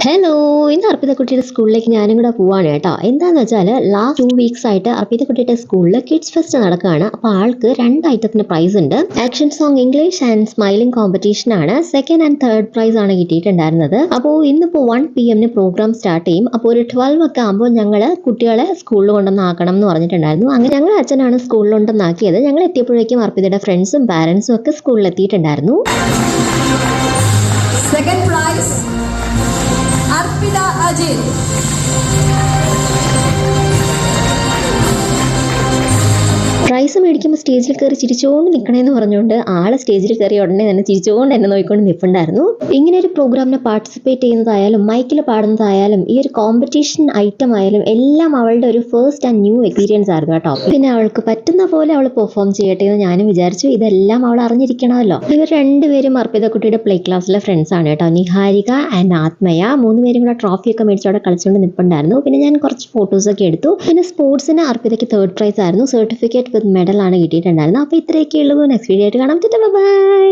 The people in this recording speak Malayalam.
ഹലോ, ഇന്ന് അർപ്പിതക്കുട്ടിയുടെ സ്കൂളിലേക്ക് ഞാനും കൂടെ പോവാണ് കേട്ടോ. എന്താന്ന് വെച്ചാൽ ലാസ്റ്റ് 2 വീക്സ് ആയിട്ട് അർപ്പിതക്കുട്ടിയുടെ സ്കൂളിൽ കിഡ്സ് ഫെസ്റ്റ് നടക്കുകയാണ്. അപ്പോൾ ആൾക്ക് 2 ഐറ്റത്തിന് പ്രൈസ് ഉണ്ട്. Action song English and smiling competition ആണ്. സെക്കൻഡ് ആൻഡ് തേർഡ് പ്രൈസ് ആണ് കിട്ടിയിട്ടുണ്ടായിരുന്നത്. അപ്പോൾ ഇന്നിപ്പോൾ 1 PM പ്രോഗ്രാം സ്റ്റാർട്ട് ചെയ്യും. അപ്പോൾ ഒരു 12 ഒക്കെ ആകുമ്പോൾ ഞങ്ങൾ കുട്ടികളെ സ്കൂളിൽ കൊണ്ടുവന്നാക്കണം എന്ന് പറഞ്ഞിട്ടുണ്ടായിരുന്നു. അങ്ങനെ ഞങ്ങൾ അച്ഛനാണ് സ്കൂളിൽ കൊണ്ടുവന്നാക്കിയത്. ഞങ്ങൾ എത്തിയപ്പോഴേക്കും അർപ്പിതയുടെ ഫ്രണ്ട്സും പാരൻസും ഒക്കെ സ്കൂളിൽ എത്തിയിട്ടുണ്ടായിരുന്നു. Second prize, Arpita Ajit. Prize മേടിക്കുമ്പോൾ സ്റ്റേജിൽ കയറി ചിരിച്ചുകൊണ്ട് നിൽക്കണമെന്ന് പറഞ്ഞുകൊണ്ട് ആളെ സ്റ്റേജിൽ കയറി ഉടനെ തന്നെ ചിരിച്ചുകൊണ്ട് എന്നെ നോക്കിക്കൊണ്ട് നിൽപ്പുണ്ടായിരുന്നു. ഇങ്ങനെ ഒരു പ്രോഗ്രാമിന് പാർട്ടിസിപ്പേറ്റ് ചെയ്യുന്നതായാലും മൈക്കിൽ പാടുന്നതായാലും ഈ ഒരു കോമ്പറ്റീഷൻ ഐറ്റം ആയാലും എല്ലാം അവളുടെ ഒരു ഫസ്റ്റ് ആൻഡ് ന്യൂ എക്സ്പീരിയൻസ് ആയിരുന്നു കേട്ടോ. പിന്നെ അവൾക്ക് പറ്റുന്ന പോലെ അവൾ പെർഫോം ചെയ്യട്ടെ എന്ന് ഞാനും വിചാരിച്ചു. ഇതെല്ലാം അവൾ അറിഞ്ഞിരിക്കണമല്ലോ. ഇവർ രണ്ടുപേരും അർപ്പിതക്കുട്ടിയുടെ പ്ലേ ക്ലാസ്സിലെ ഫ്രണ്ട്സ് ആണ് കേട്ടോ. നിഹാരിക ആൻഡ് ആത്മയ, 3 പേരും കൂടെ ട്രോഫിയൊക്കെ മേടിച്ച് അവിടെ കളിച്ചുകൊണ്ട് നിൽപ്പുണ്ടായിരുന്നു. പിന്നെ ഞാൻ കുറച്ച് ഫോട്ടോസൊക്കെ എടുത്തു. പിന്നെ സ്പോർട്സിന് അർപ്പിതയ്ക്ക് 3rd പ്രൈസ് ആയിരുന്നു. സർട്ടിഫിക്കറ്റ് വിത്ത് മെഡൽ ആണ് കിട്ടിയിട്ടുണ്ടായിരുന്നത്. അപ്പോൾ ഇത്രയൊക്കെ ഉള്ളൂ. നെക്സ്റ്റ് വീഡിയോ ആയിട്ട് കാണാം. ബൈ.